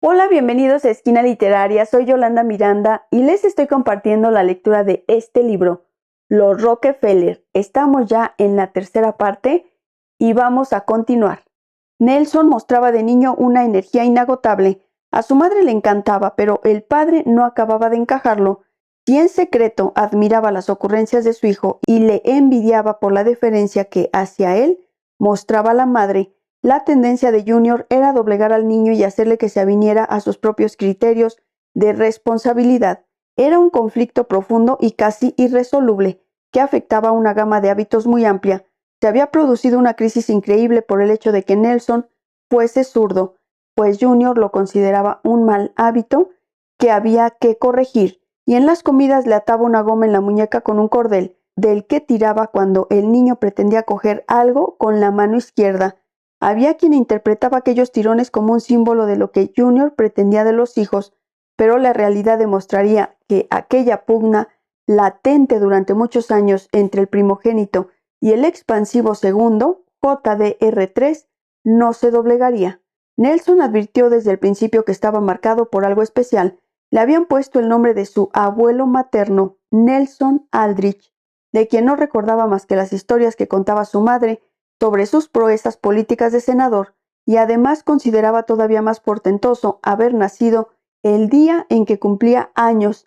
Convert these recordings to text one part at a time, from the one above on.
Hola, bienvenidos a Esquina Literaria, soy Yolanda Miranda y les estoy compartiendo la lectura de este libro, Los Rockefeller. Estamos ya en la tercera parte y vamos a continuar. Nelson mostraba de niño una energía inagotable. A su madre le encantaba, pero el padre no acababa de encajarlo. Si en secreto admiraba las ocurrencias de su hijo y le envidiaba por la deferencia que hacia él mostraba la madre, la tendencia de Junior era doblegar al niño y hacerle que se aviniera a sus propios criterios de responsabilidad. Era un conflicto profundo y casi irresoluble, que afectaba una gama de hábitos muy amplia. Se había producido una crisis increíble por el hecho de que Nelson fuese zurdo, pues Junior lo consideraba un mal hábito que había que corregir, y en las comidas le ataba una goma en la muñeca con un cordel, del que tiraba cuando el niño pretendía coger algo con la mano izquierda. Había quien interpretaba aquellos tirones como un símbolo de lo que Junior pretendía de los hijos, pero la realidad demostraría que aquella pugna latente durante muchos años entre el primogénito y el expansivo segundo, JDR3, no se doblegaría. Nelson advirtió desde el principio que estaba marcado por algo especial. Le habían puesto el nombre de su abuelo materno, Nelson Aldrich, de quien no recordaba más que las historias que contaba su madre sobre sus proezas políticas de senador, y además consideraba todavía más portentoso haber nacido el día en que cumplía años.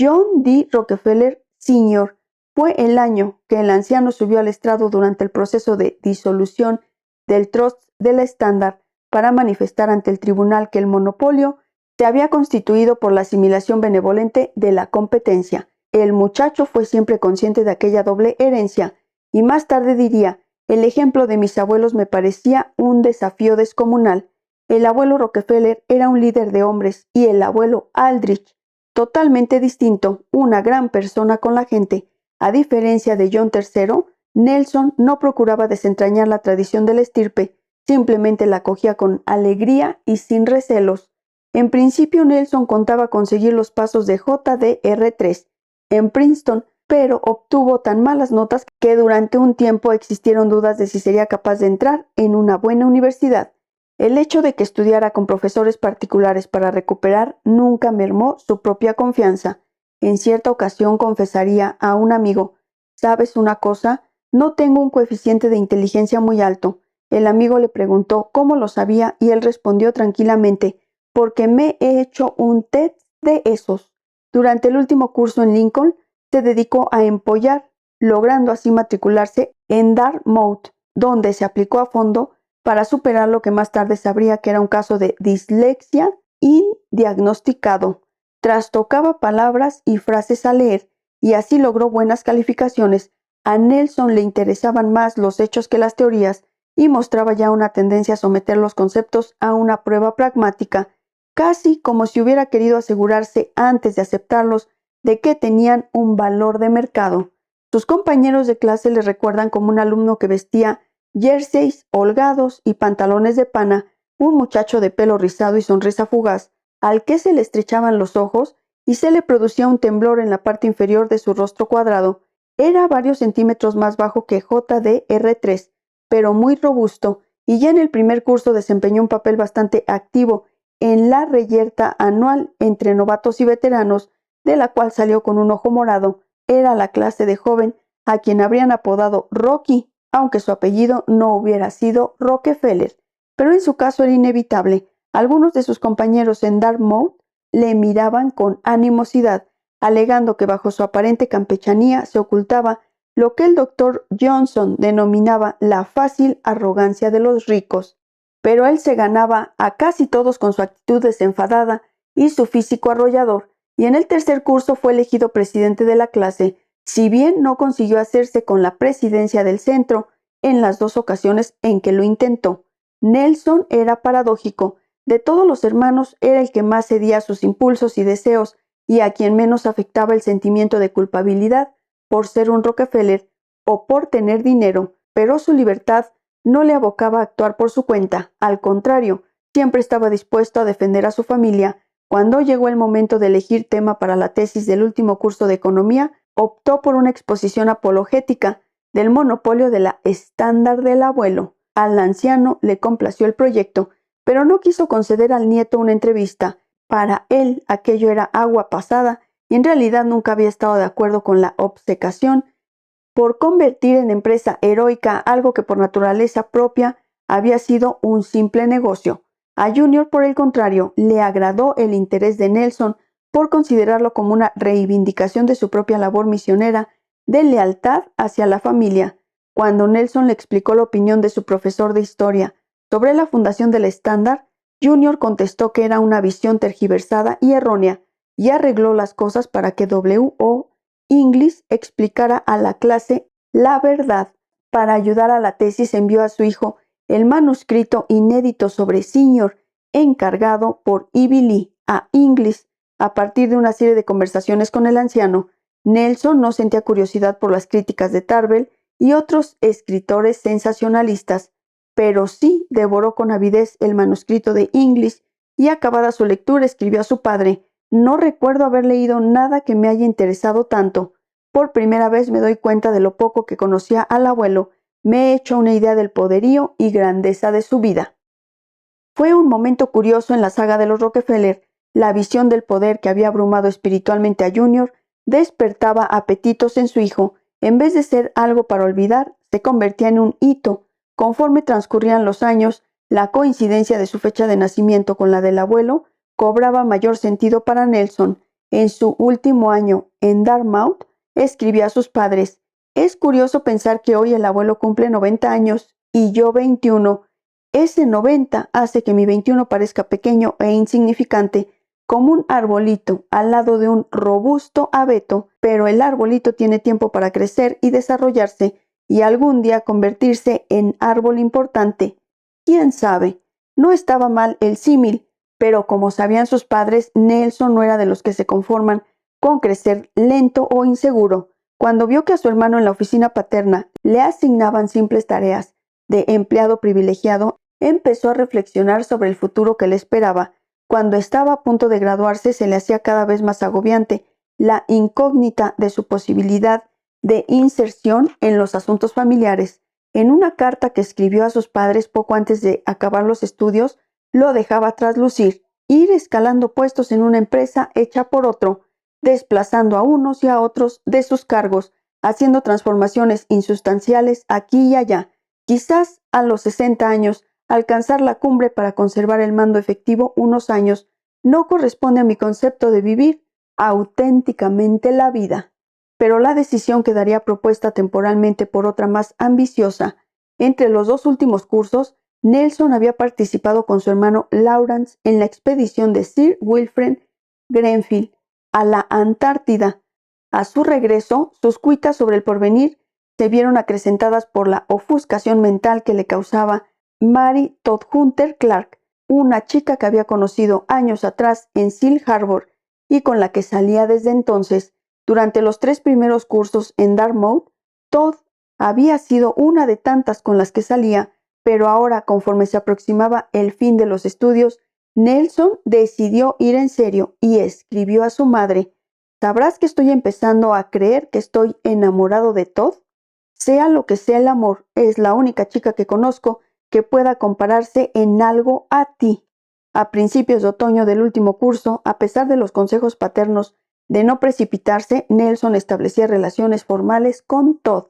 John D. Rockefeller Sr. fue el año que el anciano subió al estrado durante el proceso de disolución del Trust de la Standard para manifestar ante el tribunal que el monopolio se había constituido por la asimilación benevolente de la competencia. El muchacho fue siempre consciente de aquella doble herencia, y más tarde diría: el ejemplo de mis abuelos me parecía un desafío descomunal. El abuelo Rockefeller era un líder de hombres y el abuelo Aldrich, totalmente distinto, una gran persona con la gente. A diferencia de John III, Nelson no procuraba desentrañar la tradición de la estirpe, simplemente la acogía con alegría y sin recelos. En principio, Nelson contaba con seguir los pasos de JDR3 en Princeton, pero obtuvo tan malas notas que durante un tiempo existieron dudas de si sería capaz de entrar en una buena universidad. El hecho de que estudiara con profesores particulares para recuperar nunca mermó su propia confianza. En cierta ocasión confesaría a un amigo: ¿sabes una cosa? No tengo un coeficiente de inteligencia muy alto. El amigo le preguntó cómo lo sabía y él respondió tranquilamente: porque me he hecho un test de esos. Durante el último curso en Lincoln, se dedicó a empollar, logrando así matricularse en Dartmouth, donde se aplicó a fondo para superar lo que más tarde sabría que era un caso de dislexia indiagnosticado. Trastocaba palabras y frases al leer, y así logró buenas calificaciones. A Nelson le interesaban más los hechos que las teorías, y mostraba ya una tendencia a someter los conceptos a una prueba pragmática, casi como si hubiera querido asegurarse antes de aceptarlos de que tenían un valor de mercado. Sus compañeros de clase le recuerdan como un alumno que vestía jerseys holgados y pantalones de pana, un muchacho de pelo rizado y sonrisa fugaz, al que se le estrechaban los ojos y se le producía un temblor en la parte inferior de su rostro cuadrado. Era varios centímetros más bajo que JDR3, pero muy robusto, y ya en el primer curso desempeñó un papel bastante activo en la reyerta anual entre novatos y veteranos, de la cual salió con un ojo morado. Era la clase de joven a quien habrían apodado Rocky, aunque su apellido no hubiera sido Rockefeller. Pero en su caso era inevitable. Algunos de sus compañeros en Dartmouth le miraban con animosidad, alegando que bajo su aparente campechanía se ocultaba lo que el doctor Johnson denominaba la fácil arrogancia de los ricos. Pero él se ganaba a casi todos con su actitud desenfadada y su físico arrollador, y en el tercer curso fue elegido presidente de la clase, si bien no consiguió hacerse con la presidencia del centro en las dos ocasiones en que lo intentó. Nelson era paradójico. De todos los hermanos era el que más cedía a sus impulsos y deseos y a quien menos afectaba el sentimiento de culpabilidad por ser un Rockefeller o por tener dinero, pero su libertad no le abocaba a actuar por su cuenta. Al contrario, siempre estaba dispuesto a defender a su familia. Cuando llegó el momento de elegir tema para la tesis del último curso de economía, optó por una exposición apologética del monopolio de la estándar del abuelo. Al anciano le complació el proyecto, pero no quiso conceder al nieto una entrevista. Para él aquello era agua pasada y en realidad nunca había estado de acuerdo con la obcecación por convertir en empresa heroica algo que por naturaleza propia había sido un simple negocio. A Junior, por el contrario, le agradó el interés de Nelson por considerarlo como una reivindicación de su propia labor misionera de lealtad hacia la familia. Cuando Nelson le explicó la opinión de su profesor de historia sobre la fundación del Estándar, Junior contestó que era una visión tergiversada y errónea, y arregló las cosas para que W.O. Inglis explicara a la clase la verdad. Para ayudar a la tesis envió a su hijo el manuscrito inédito sobre Senior, encargado por Ivy Lee a Inglis. A partir de una serie de conversaciones con el anciano, Nelson no sentía curiosidad por las críticas de Tarbell y otros escritores sensacionalistas, pero sí devoró con avidez el manuscrito de Inglis y acabada su lectura escribió a su padre: «No recuerdo haber leído nada que me haya interesado tanto. Por primera vez me doy cuenta de lo poco que conocía al abuelo. Me he hecho una idea del poderío y grandeza de su vida». Fue un momento curioso en la saga de los Rockefeller. La visión del poder que había abrumado espiritualmente a Junior despertaba apetitos en su hijo. En vez de ser algo para olvidar, se convertía en un hito. Conforme transcurrían los años, la coincidencia de su fecha de nacimiento con la del abuelo cobraba mayor sentido para Nelson. En su último año en Dartmouth, escribió a sus padres: «Es curioso pensar que hoy el abuelo cumple 90 años y yo 21. Ese 90 hace que mi 21 parezca pequeño e insignificante, como un arbolito al lado de un robusto abeto, pero el arbolito tiene tiempo para crecer y desarrollarse y algún día convertirse en árbol importante. ¿Quién sabe?». No estaba mal el símil, pero como sabían sus padres, Nelson no era de los que se conforman con crecer lento o inseguro. Cuando vio que a su hermano en la oficina paterna le asignaban simples tareas de empleado privilegiado, empezó a reflexionar sobre el futuro que le esperaba. Cuando estaba a punto de graduarse, se le hacía cada vez más agobiante la incógnita de su posibilidad de inserción en los asuntos familiares. En una carta que escribió a sus padres poco antes de acabar los estudios, lo dejaba traslucir: ir escalando puestos en una empresa hecha por otro, desplazando a unos y a otros de sus cargos, haciendo transformaciones insustanciales aquí y allá. Quizás a los 60 años, alcanzar la cumbre para conservar el mando efectivo unos años, no corresponde a mi concepto de vivir auténticamente la vida. Pero la decisión quedaría propuesta temporalmente por otra más ambiciosa. Entre los dos últimos cursos, Nelson había participado con su hermano Lawrence en la expedición de Sir Wilfred Grenfell a la Antártida. A su regreso, sus cuitas sobre el porvenir se vieron acrecentadas por la ofuscación mental que le causaba Mary Todhunter Clark, una chica que había conocido años atrás en Seal Harbor y con la que salía desde entonces. Durante los 3 primeros cursos en Dartmouth, Todd había sido una de tantas con las que salía, pero ahora, conforme se aproximaba el fin de los estudios, Nelson decidió ir en serio y escribió a su madre: «¿Sabrás que estoy empezando a creer que estoy enamorado de Todd? Sea lo que sea el amor, es la única chica que conozco que pueda compararse en algo a ti». A principios de otoño del último curso, a pesar de los consejos paternos de no precipitarse, Nelson establecía relaciones formales con Todd.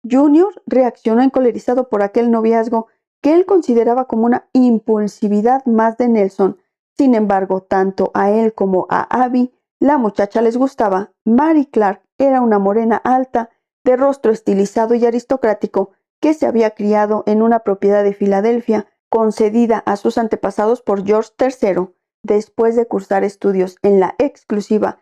Junior reaccionó encolerizado por aquel noviazgo que él consideraba como una impulsividad más de Nelson. Sin embargo, tanto a él como a Abby, la muchacha les gustaba. Mary Clark era una morena alta, de rostro estilizado y aristocrático, que se había criado en una propiedad de Filadelfia, concedida a sus antepasados por George III. Después de cursar estudios en la exclusiva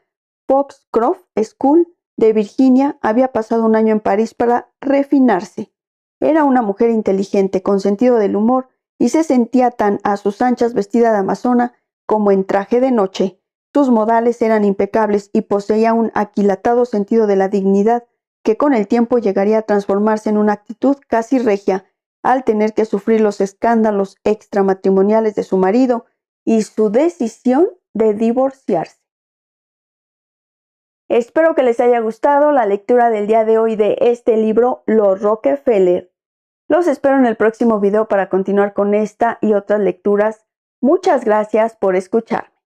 Foxcroft School de Virginia, había pasado un año en París para refinarse. Era una mujer inteligente, con sentido del humor, y se sentía tan a sus anchas vestida de amazona como en traje de noche. Sus modales eran impecables y poseía un aquilatado sentido de la dignidad que con el tiempo llegaría a transformarse en una actitud casi regia, al tener que sufrir los escándalos extramatrimoniales de su marido y su decisión de divorciarse. Espero que les haya gustado la lectura del día de hoy de este libro, Los Rockefeller. Los espero en el próximo video para continuar con esta y otras lecturas Muchas gracias por escucharme.